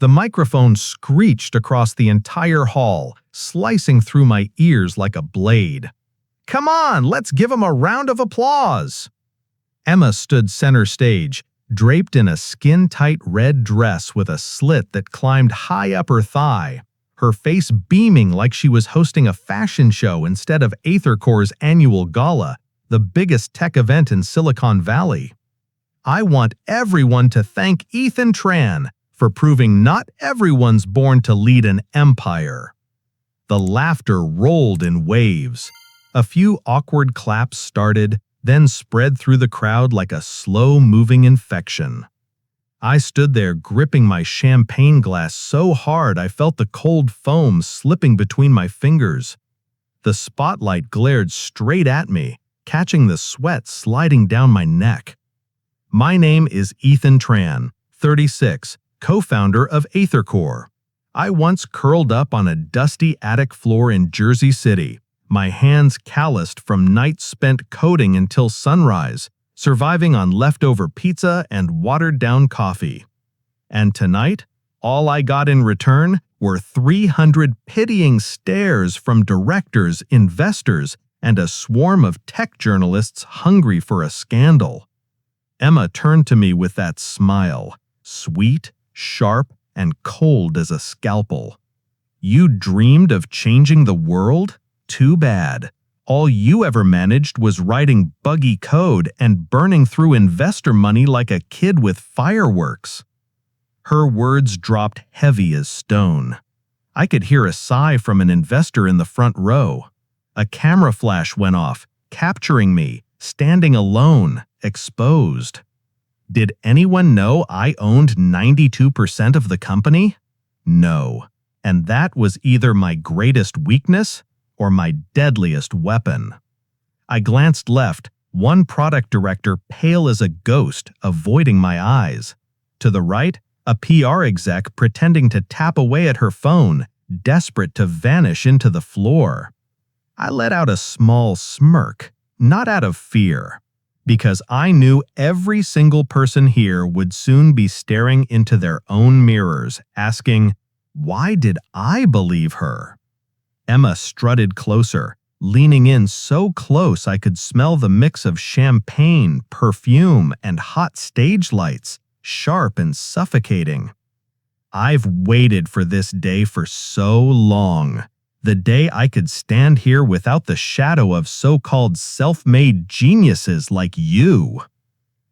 The microphone screeched across the entire hall, slicing through my ears like a blade. "Come on, let's give him a round of applause!" Emma stood center stage, draped in a skin-tight red dress with a slit that climbed high up her thigh, her face beaming like she was hosting a fashion show instead of AetherCore's annual gala, the biggest tech event in Silicon Valley. "I want everyone to thank Ethan Tran for proving not everyone's born to lead an empire." The laughter rolled in waves. A few awkward claps started, then spread through the crowd like a slow-moving infection. I stood there gripping my champagne glass so hard I felt the cold foam slipping between my fingers. The spotlight glared straight at me, catching the sweat sliding down my neck. My name is Ethan Tran, 36, co-founder of AetherCore. I once curled up on a dusty attic floor in Jersey City, my hands calloused from nights spent coding until sunrise, surviving on leftover pizza and watered-down coffee. And tonight, all I got in return were 300 pitying stares from directors, investors, and a swarm of tech journalists hungry for a scandal. Emma turned to me with that smile, sweet, sharp, and cold as a scalpel. "You dreamed of changing the world? Too bad. All you ever managed was writing buggy code and burning through investor money like a kid with fireworks." Her words dropped heavy as stone. I could hear a sigh from an investor in the front row. A camera flash went off, capturing me, standing alone, exposed. Did anyone know I owned 92% of the company? No. And that was either my greatest weakness or my deadliest weapon. I glanced left, one product director pale as a ghost, avoiding my eyes. To the right, a PR exec pretending to tap away at her phone, desperate to vanish into the floor. I let out a small smirk, not out of fear, because I knew every single person here would soon be staring into their own mirrors, asking, "Why did I believe her?" Emma strutted closer, leaning in so close I could smell the mix of champagne, perfume, and hot stage lights, sharp and suffocating. "I've waited for this day for so long. The day I could stand here without the shadow of so-called self-made geniuses like you."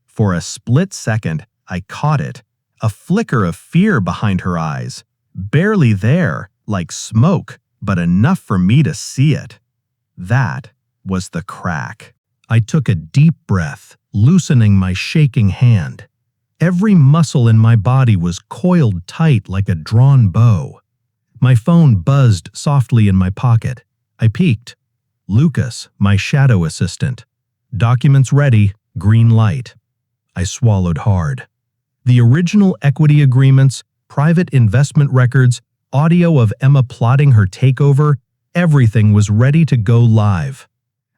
For a split second, I caught it, a flicker of fear behind her eyes, barely there, like smoke, but enough for me to see it. That was the crack. I took a deep breath, loosening my shaking hand. Every muscle in my body was coiled tight like a drawn bow. My phone buzzed softly in my pocket. I peeked. Lucas, my shadow assistant. "Documents ready, green light." I swallowed hard. The original equity agreements, private investment records, audio of Emma plotting her takeover, everything was ready to go live.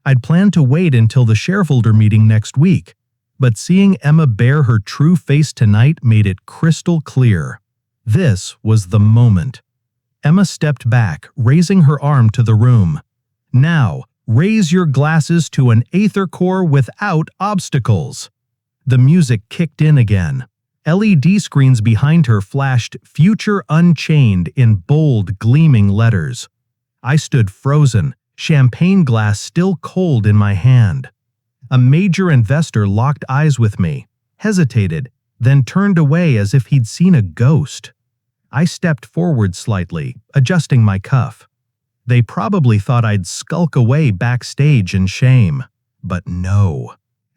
I'd planned to wait until the shareholder meeting next week, but seeing Emma bare her true face tonight made it crystal clear. This was the moment. Emma stepped back, raising her arm to the room. "Now, raise your glasses to an AetherCore without obstacles." The music kicked in again. LED screens behind her flashed "Future Unchained" in bold, gleaming letters. I stood frozen, champagne glass still cold in my hand. A major investor locked eyes with me, hesitated, then turned away as if he'd seen a ghost. I stepped forward slightly, adjusting my cuff. They probably thought I'd skulk away backstage in shame. But no.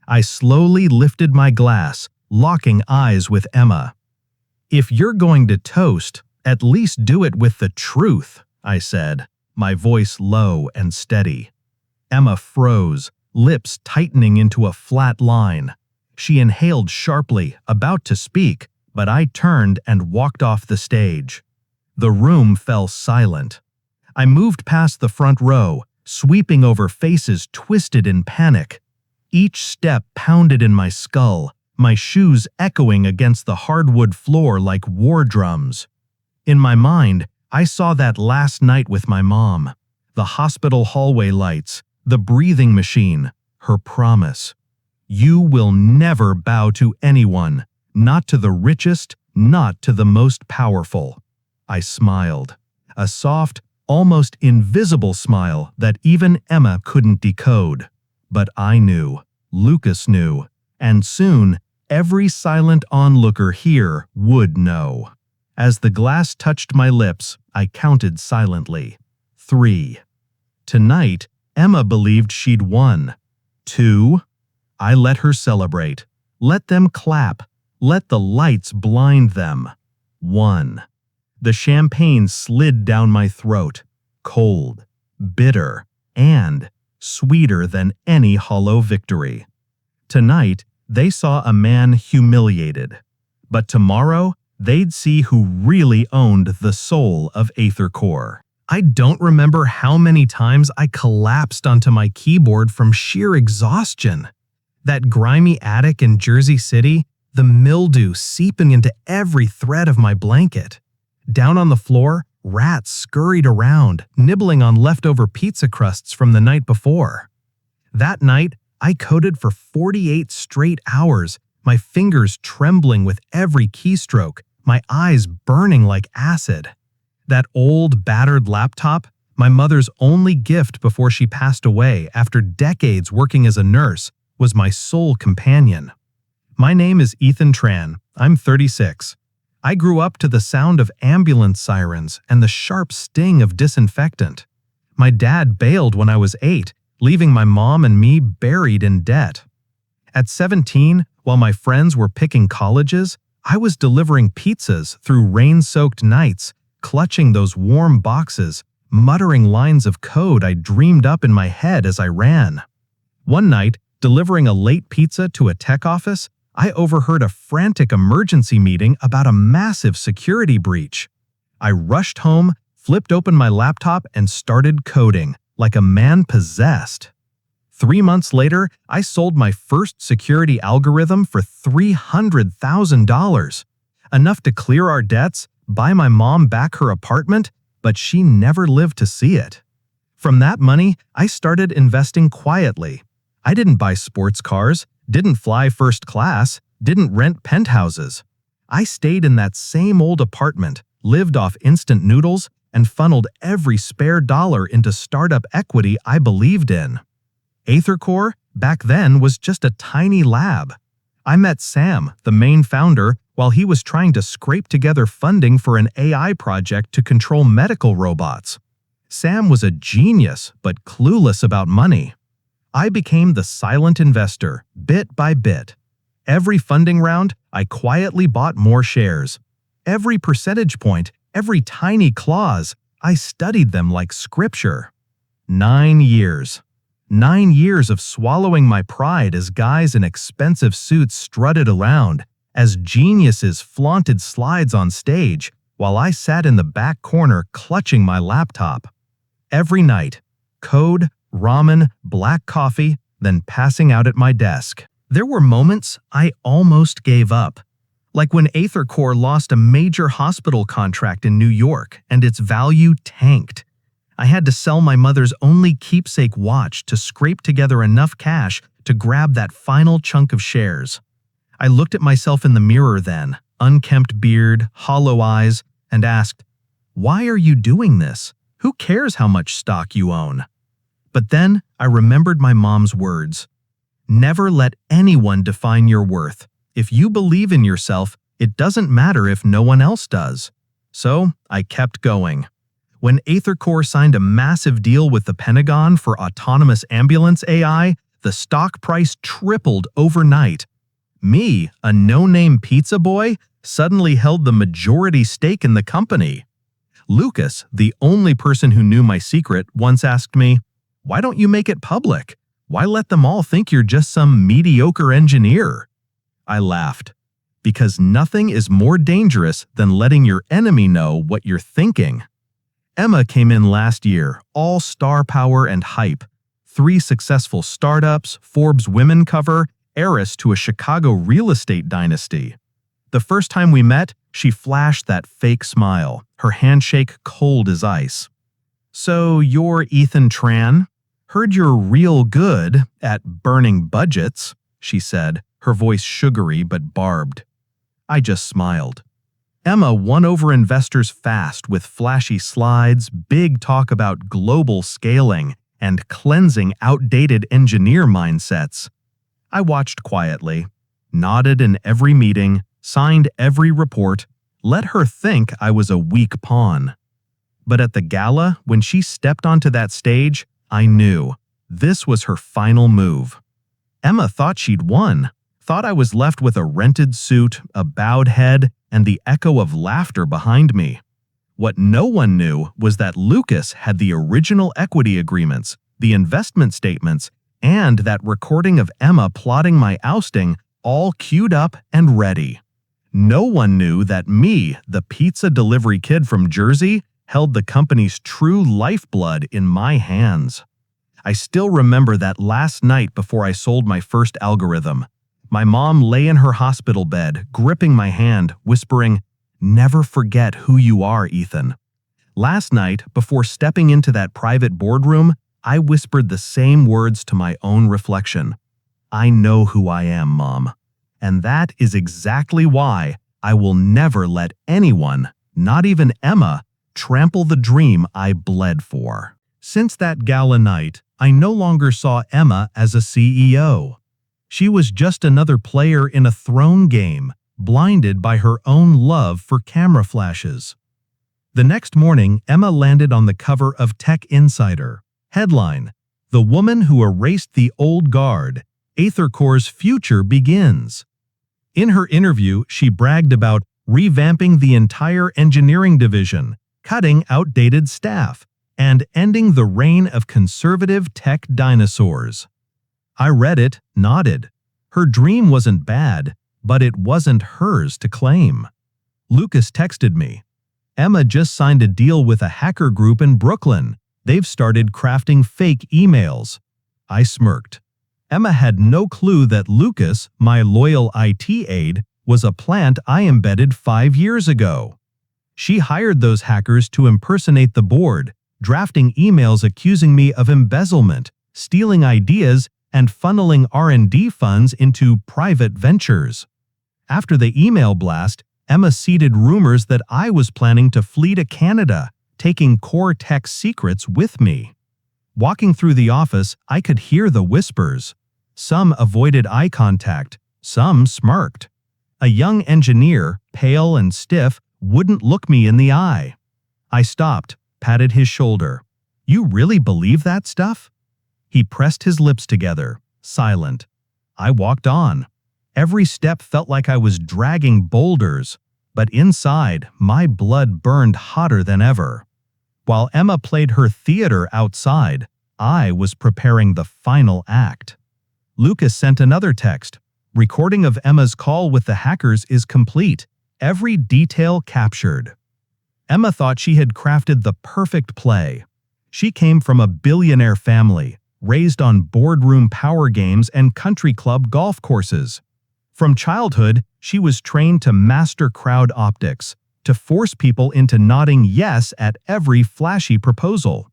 I slowly lifted my glass, locking eyes with Emma. "If you're going to toast, at least do it with the truth," I said, my voice low and steady. Emma froze, lips tightening into a flat line. She inhaled sharply, about to speak, but I turned and walked off the stage. The room fell silent. I moved past the front row, sweeping over faces twisted in panic. Each step pounded in my skull, my shoes echoing against the hardwood floor like war drums. In my mind, I saw that last night with my mom. The hospital hallway lights, the breathing machine, her promise. You will never bow to anyone, not to the richest, not to the most powerful. I smiled. A soft, almost invisible smile that even Emma couldn't decode. But I knew, Lucas knew, and soon every silent onlooker here would know. As the glass touched my lips, I counted silently. 3. Tonight, Emma believed she'd won. 2. I let her celebrate. Let them clap. Let the lights blind them. 1. The champagne slid down my throat, cold, bitter, and sweeter than any hollow victory. Tonight, they saw a man humiliated. But tomorrow, they'd see who really owned the soul of AetherCore. I don't remember how many times I collapsed onto my keyboard from sheer exhaustion. That grimy attic in Jersey City, the mildew seeping into every thread of my blanket. Down on the floor, rats scurried around, nibbling on leftover pizza crusts from the night before. That night, I coded for 48 straight hours, my fingers trembling with every keystroke, my eyes burning like acid. That old, battered laptop, my mother's only gift before she passed away after decades working as a nurse, was my sole companion. My name is Ethan Tran. I'm 36. I grew up to the sound of ambulance sirens and the sharp sting of disinfectant. My dad bailed when I was 8, leaving my mom and me buried in debt. At 17, while my friends were picking colleges, I was delivering pizzas through rain-soaked nights, clutching those warm boxes, muttering lines of code I dreamed up in my head as I ran. One night, delivering a late pizza to a tech office, I overheard a frantic emergency meeting about a massive security breach. I rushed home, flipped open my laptop, and started coding, like a man possessed. 3 months later, I sold my first security algorithm for $300,000. Enough to clear our debts, buy my mom back her apartment, but she never lived to see it. From that money, I started investing quietly. I didn't buy sports cars, didn't fly first class, didn't rent penthouses. I stayed in that same old apartment, lived off instant noodles, and funneled every spare dollar into startup equity I believed in. AetherCore, back then, was just a tiny lab. I met Sam, the main founder, while he was trying to scrape together funding for an AI project to control medical robots. Sam was a genius, but clueless about money. I became the silent investor, bit by bit. Every funding round, I quietly bought more shares. Every percentage point, every tiny clause, I studied them like scripture. 9 years. 9 years of swallowing my pride as guys in expensive suits strutted around, as geniuses flaunted slides on stage, while I sat in the back corner clutching my laptop. Every night, code, ramen, black coffee, then passing out at my desk. There were moments I almost gave up. Like when AetherCore lost a major hospital contract in New York and its value tanked. I had to sell my mother's only keepsake watch to scrape together enough cash to grab that final chunk of shares. I looked at myself in the mirror then, unkempt beard, hollow eyes, and asked, "Why are you doing this? Who cares how much stock you own?" But then I remembered my mom's words. Never let anyone define your worth. If you believe in yourself, it doesn't matter if no one else does. So I kept going. When AetherCore signed a massive deal with the Pentagon for autonomous ambulance AI, the stock price tripled overnight. Me, a no-name pizza boy, suddenly held the majority stake in the company. Lucas, the only person who knew my secret, once asked me, "Why don't you make it public? Why let them all think you're just some mediocre engineer?" I laughed. Because nothing is more dangerous than letting your enemy know what you're thinking. Emma came in last year, all star power and hype. 3 successful startups, Forbes women cover, heiress to a Chicago real estate dynasty. The first time we met, She flashed that fake smile, her handshake cold as ice. "So you're Ethan Tran? Heard you're real good at burning budgets," she said, her voice sugary but barbed. I just smiled. Emma won over investors fast with flashy slides, big talk about global scaling, and cleansing outdated engineer mindsets. I watched quietly, nodded in every meeting, signed every report, let her think I was a weak pawn. But at the gala, when she stepped onto that stage, I knew this was her final move. Emma thought she'd won, thought I was left with a rented suit, a bowed head, and the echo of laughter behind me. What no one knew was that Lucas had the original equity agreements, the investment statements, and that recording of Emma plotting my ousting all queued up and ready. No one knew that me, the pizza delivery kid from Jersey, held the company's true lifeblood in my hands. I still remember that last night before I sold my first algorithm. My mom lay in her hospital bed, gripping my hand, whispering, "Never forget who you are, Ethan." Last night, before stepping into that private boardroom, I whispered the same words to my own reflection. "I know who I am, Mom. And that is exactly why I will never let anyone, not even Emma, trample the dream I bled for." Since that gala night, I no longer saw Emma as a CEO. She was just another player in a throne game, blinded by her own love for camera flashes. The next morning, Emma landed on the cover of Tech Insider. Headline: "The woman who erased the old guard. AetherCore's future begins." In her interview, she bragged about revamping the entire engineering division, cutting outdated staff, and ending the reign of conservative tech dinosaurs. I read it, nodded. Her dream wasn't bad, but it wasn't hers to claim. Lucas texted me. "Emma just signed a deal with a hacker group in Brooklyn. They've started crafting fake emails." I smirked. Emma had no clue that Lucas, my loyal IT aide, was a plant I embedded 5 years ago. She hired those hackers to impersonate the board, drafting emails accusing me of embezzlement, stealing ideas, and funneling R&D funds into private ventures. After the email blast, Emma seeded rumors that I was planning to flee to Canada, taking core tech secrets with me. Walking through the office, I could hear the whispers. Some avoided eye contact, some smirked. A young engineer, pale and stiff, wouldn't look me in the eye. I stopped, patted his shoulder. "You really believe that stuff?" He pressed his lips together, silent. I walked on. Every step felt like I was dragging boulders, but inside, my blood burned hotter than ever. While Emma played her theater outside, I was preparing the final act. Lucas sent another text. "Recording of Emma's call with the hackers is complete. Every detail captured." Emma thought she had crafted the perfect play. She came from a billionaire family, raised on boardroom power games and country club golf courses. From childhood, she was trained to master crowd optics, to force people into nodding yes at every flashy proposal.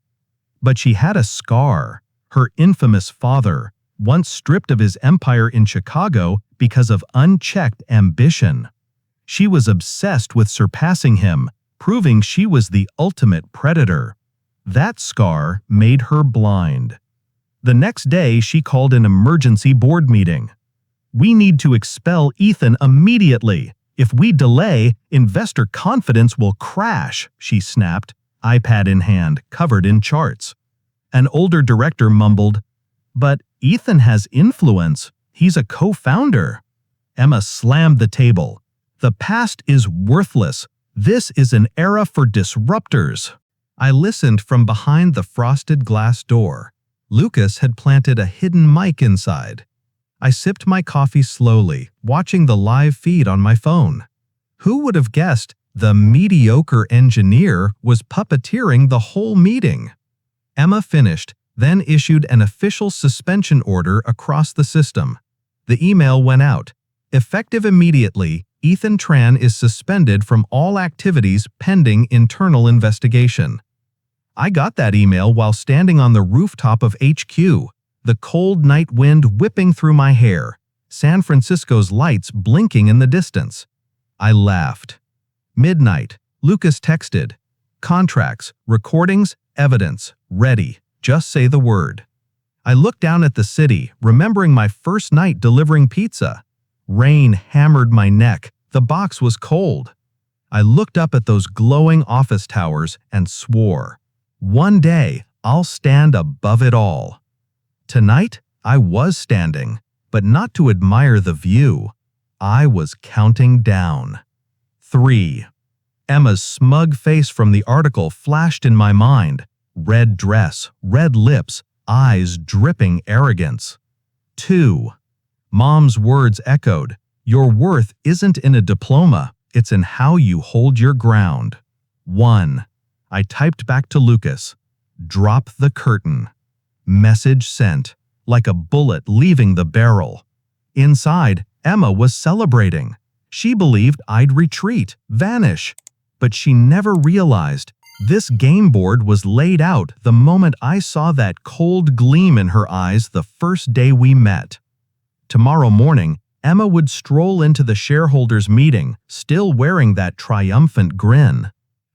But she had a scar. Her infamous father, once stripped of his empire in Chicago because of unchecked ambition. She was obsessed with surpassing him, proving she was the ultimate predator. That scar made her blind. The next day, she called an emergency board meeting. "We need to expel Ethan immediately. If we delay, investor confidence will crash," she snapped, iPad in hand, covered in charts. An older director mumbled, "But Ethan has influence. He's a co-founder." Emma slammed the table. "The past is worthless. This is an era for disruptors." I listened from behind the frosted glass door. Lucas had planted a hidden mic inside. I sipped my coffee slowly, watching the live feed on my phone. Who would have guessed the mediocre engineer was puppeteering the whole meeting? Emma finished, then issued an official suspension order across the system. The email went out. "Effective immediately, Ethan Tran is suspended from all activities pending internal investigation. I got that email while standing on the rooftop of HQ, the cold night wind whipping through my hair, San Francisco's lights blinking in the distance. I laughed. Midnight, Lucas texted, "Contracts, recordings, evidence, ready. Just say the word." I looked down at the city, remembering my first night delivering pizza. Rain hammered my neck. The box was cold. I looked up at those glowing office towers and swore, one day I'll stand above it all. Tonight, I was standing, but not to admire the view. I was counting down. 3. Emma's smug face from the article flashed in my mind. Red dress, red lips, eyes dripping arrogance. 2. Mom's words echoed, "Your worth isn't in a diploma, it's in how you hold your ground." 1. I typed back to Lucas, "Drop the curtain." Message sent, like a bullet leaving the barrel. Inside, Emma was celebrating. She believed I'd retreat, vanish. But she never realized this game board was laid out the moment I saw that cold gleam in her eyes the first day we met. Tomorrow morning, Emma would stroll into the shareholders' meeting, still wearing that triumphant grin.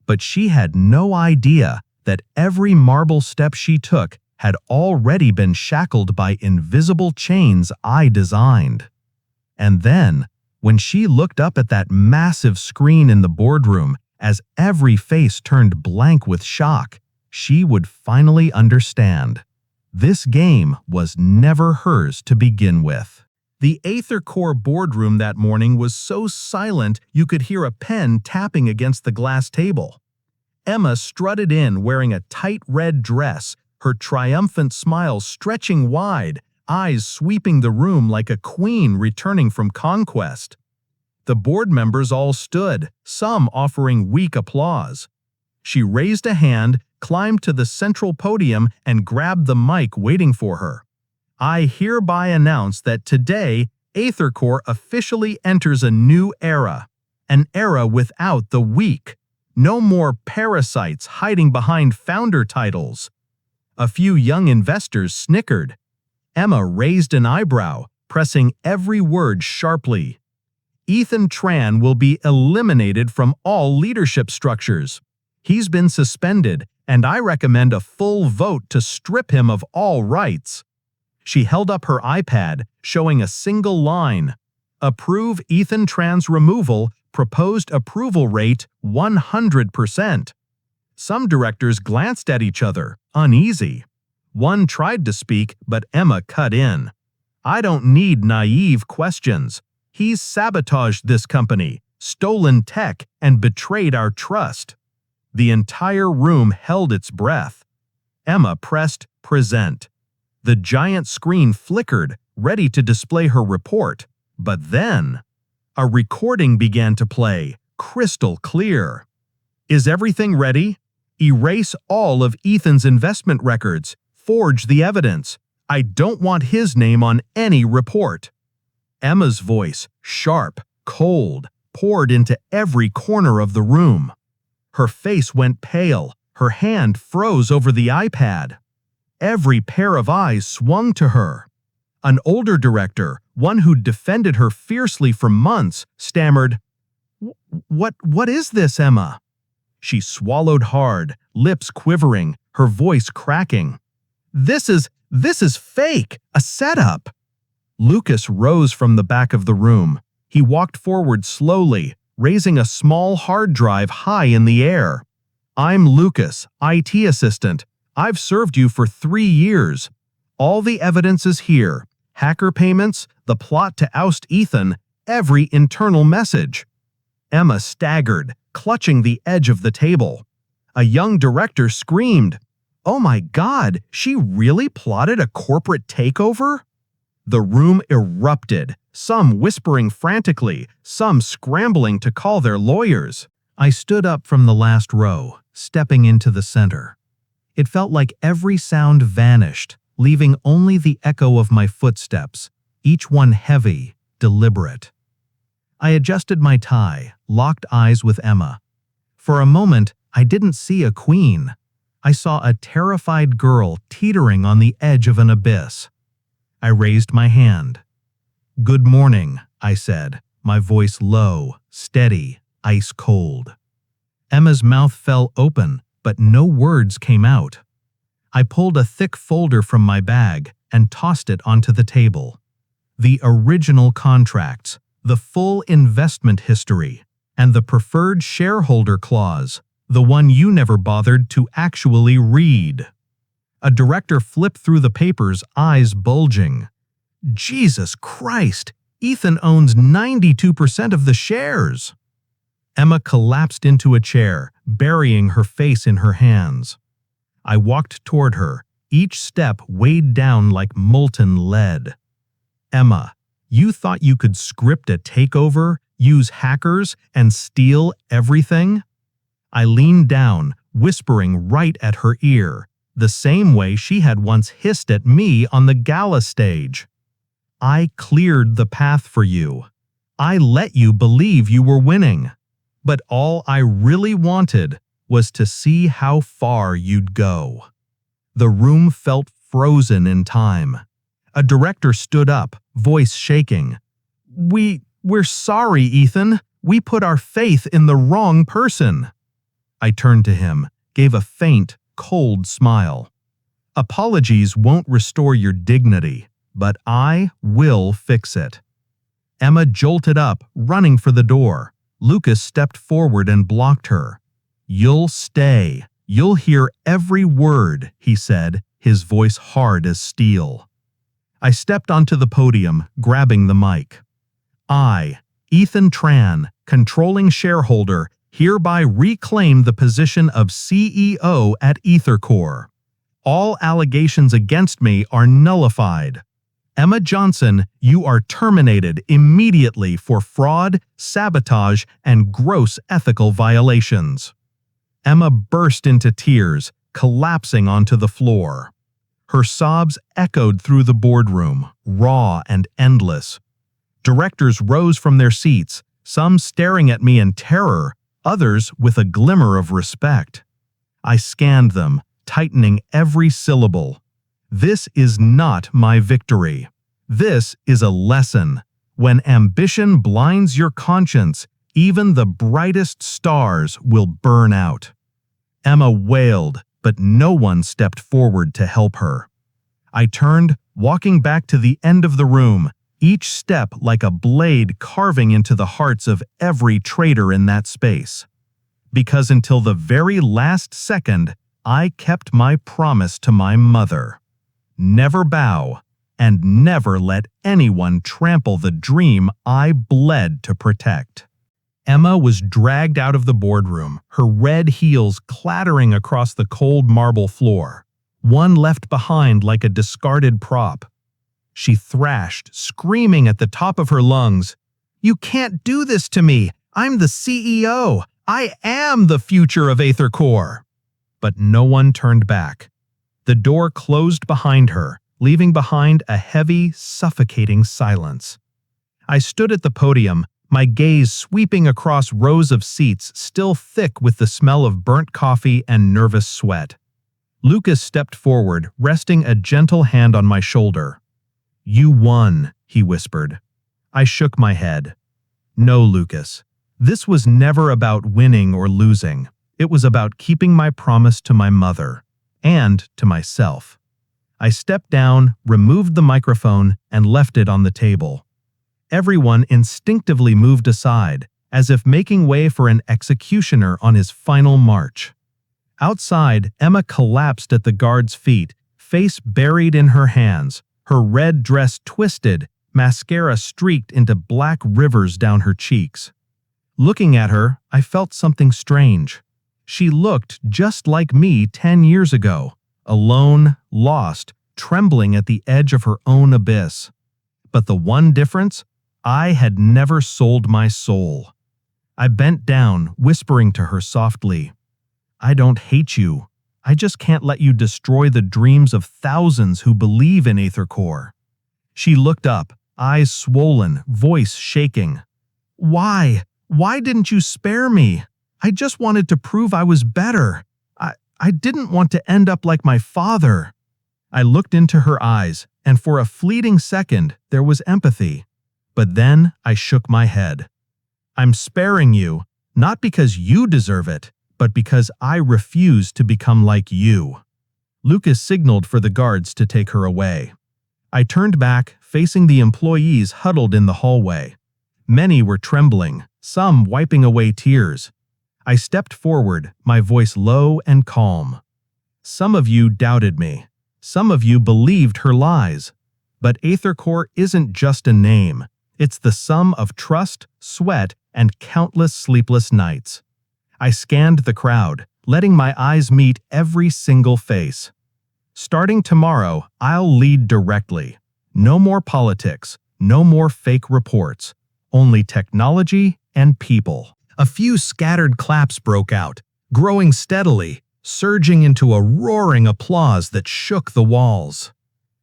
But she had no idea that every marble step she took had already been shackled by invisible chains I designed. And then, when she looked up at that massive screen in the boardroom, as every face turned blank with shock, she would finally understand. This game was never hers to begin with. The AetherCore boardroom that morning was so silent you could hear a pen tapping against the glass table. Emma strutted in wearing a tight red dress, her triumphant smile stretching wide, eyes sweeping the room like a queen returning from conquest. The board members all stood, some offering weak applause. She raised a hand, climbed to the central podium, and grabbed the mic waiting for her. "I hereby announce that today, AetherCore officially enters a new era. An era without the weak. No more parasites hiding behind founder titles." A few young investors snickered. Emma raised an eyebrow, pressing every word sharply. "Ethan Tran will be eliminated from all leadership structures. He's been suspended, and I recommend a full vote to strip him of all rights." She held up her iPad, showing a single line. "Approve Ethan Tran's removal, proposed approval rate 100%. Some directors glanced at each other, uneasy. One tried to speak, but Emma cut in. "I don't need naive questions. He's sabotaged this company, stolen tech, and betrayed our trust." The entire room held its breath. Emma pressed present. The giant screen flickered, ready to display her report. But then, a recording began to play, crystal clear. "Is everything ready? Erase all of Ethan's investment records. Forge the evidence. I don't want his name on any report." Emma's voice, sharp, cold, poured into every corner of the room. Her face went pale, her hand froze over the iPad. Every pair of eyes swung to her. An older director, one who'd defended her fiercely for months, stammered, What is this, Emma?" She swallowed hard, lips quivering, her voice cracking. This is fake, a setup." Lucas rose from the back of the room. He walked forward slowly, raising a small hard drive high in the air. "I'm Lucas, IT assistant. I've served you for 3 years. All the evidence is here. Hacker payments, the plot to oust Ethan, every internal message." Emma staggered, clutching the edge of the table. A young director screamed, "Oh my God, she really plotted a corporate takeover?" The room erupted, some whispering frantically, some scrambling to call their lawyers. I stood up from the last row, stepping into the center. It felt like every sound vanished, leaving only the echo of my footsteps, each one heavy, deliberate. I adjusted my tie, locked eyes with Emma. For a moment, I didn't see a queen. I saw a terrified girl teetering on the edge of an abyss. I raised my hand. "Good morning," I said, my voice low, steady, ice cold. Emma's mouth fell open, but no words came out. I pulled a thick folder from my bag and tossed it onto the table. The original contracts, the full investment history, and the preferred shareholder clause, the one you never bothered to actually read. A director flipped through the papers, eyes bulging. "Jesus Christ! Ethan owns 92% of the shares!" Emma collapsed into a chair, burying her face in her hands. I walked toward her, each step weighed down like molten lead. "Emma, you thought you could script a takeover, use hackers, and steal everything?" I leaned down, whispering right at her ear, the same way she had once hissed at me on the gala stage. "I cleared the path for you. I let you believe you were winning. But all I really wanted was to see how far you'd go." The room felt frozen in time. A director stood up, voice shaking. We're sorry, Ethan. We put our faith in the wrong person." I turned to him, gave a faint, cold smile. "Apologies won't restore your dignity, but I will fix it." Emma jolted up, running for the door. Lucas stepped forward and blocked her. "You'll stay. You'll hear every word," he said, his voice hard as steel. I stepped onto the podium, grabbing the mic. "I, Ethan Tran, controlling shareholder, hereby reclaim the position of CEO at AetherCore. All allegations against me are nullified. Emma Johnson, you are terminated immediately for fraud, sabotage, and gross ethical violations." Emma burst into tears, collapsing onto the floor. Her sobs echoed through the boardroom, raw and endless. Directors rose from their seats, some staring at me in terror, others with a glimmer of respect. I scanned them, tightening every syllable. This is not my victory. This is a lesson. When ambition blinds your conscience, even the brightest stars will burn out. Emma wailed, but no one stepped forward to help her. I turned, walking back to the end of the room, each step like a blade carving into the hearts of every traitor in that space. Because until the very last second, I kept my promise to my mother. Never bow, and never let anyone trample the dream I bled to protect. Emma was dragged out of the boardroom, her red heels clattering across the cold marble floor, one left behind like a discarded prop. She thrashed, screaming at the top of her lungs, "You can't do this to me! I'm the CEO! I am the future of AetherCore!" But no one turned back. The door closed behind her, leaving behind a heavy, suffocating silence. I stood at the podium, my gaze sweeping across rows of seats still thick with the smell of burnt coffee and nervous sweat. Lucas stepped forward, resting a gentle hand on my shoulder. "You won," he whispered. I shook my head. "No, Lucas. This was never about winning or losing. It was about keeping my promise to my mother, and to myself." I stepped down, removed the microphone, and left it on the table. Everyone instinctively moved aside, as if making way for an executioner on his final march. Outside, Emma collapsed at the guard's feet, face buried in her hands, her red dress twisted, mascara streaked into black rivers down her cheeks. Looking at her, I felt something strange. She looked just like me 10 years ago, alone, lost, trembling at the edge of her own abyss. But the one difference? I had never sold my soul. I bent down, whispering to her softly, "I don't hate you. I just can't let you destroy the dreams of thousands who believe in AetherCore." She looked up, eyes swollen, voice shaking. Why? Why didn't you spare me? I just wanted to prove I was better. I didn't want to end up like my father." I looked into her eyes, and for a fleeting second, there was empathy. But then I shook my head. "I'm sparing you, not because you deserve it, but because I refuse to become like you." Lucas signaled for the guards to take her away. I turned back, facing the employees huddled in the hallway. Many were trembling, some wiping away tears. I stepped forward, my voice low and calm. "Some of you doubted me. Some of you believed her lies. But AetherCore isn't just a name. It's the sum of trust, sweat, and countless sleepless nights." I scanned the crowd, letting my eyes meet every single face. "Starting tomorrow, I'll lead directly. No more politics, no more fake reports. Only technology and people." A few scattered claps broke out, growing steadily, surging into a roaring applause that shook the walls.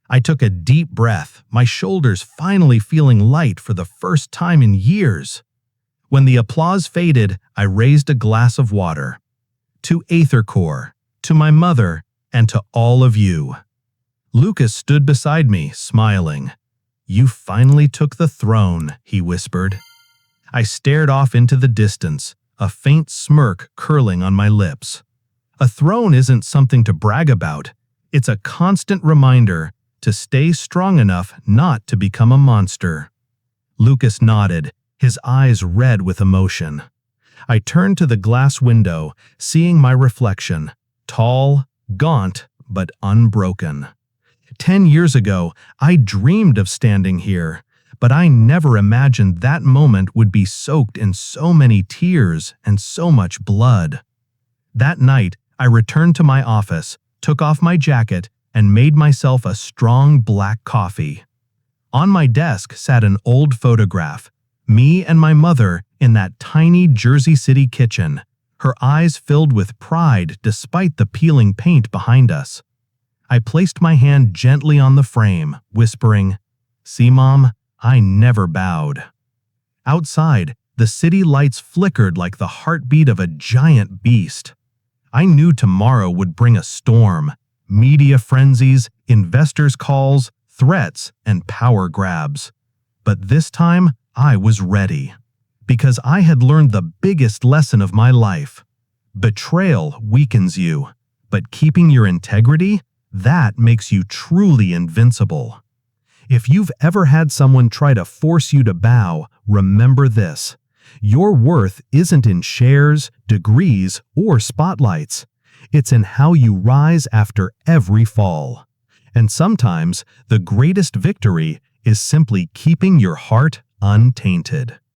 I took a deep breath, my shoulders finally feeling light for the first time in years. When the applause faded, I raised a glass of water. "To AetherCore, to my mother, and to all of you." Lucas stood beside me, smiling. "You finally took the throne," he whispered. I stared off into the distance, a faint smirk curling on my lips. A throne isn't something to brag about. It's a constant reminder to stay strong enough not to become a monster. Lucas nodded, his eyes red with emotion. I turned to the glass window, seeing my reflection, tall, gaunt, but unbroken. 10 years ago, I dreamed of standing here, but I never imagined that moment would be soaked in so many tears and so much blood. That night, I returned to my office, took off my jacket, and made myself a strong black coffee. On my desk sat an old photograph, me and my mother in that tiny Jersey City kitchen, her eyes filled with pride despite the peeling paint behind us. I placed my hand gently on the frame, whispering, "See, Mom, I never bowed." Outside, the city lights flickered like the heartbeat of a giant beast. I knew tomorrow would bring a storm, media frenzies, investors' calls, threats, and power grabs. But this time, I was ready. Because I had learned the biggest lesson of my life. Betrayal weakens you, but keeping your integrity, that makes you truly invincible. If you've ever had someone try to force you to bow, remember this. Your worth isn't in shares, degrees, or spotlights. It's in how you rise after every fall. And sometimes, the greatest victory is simply keeping your heart untainted.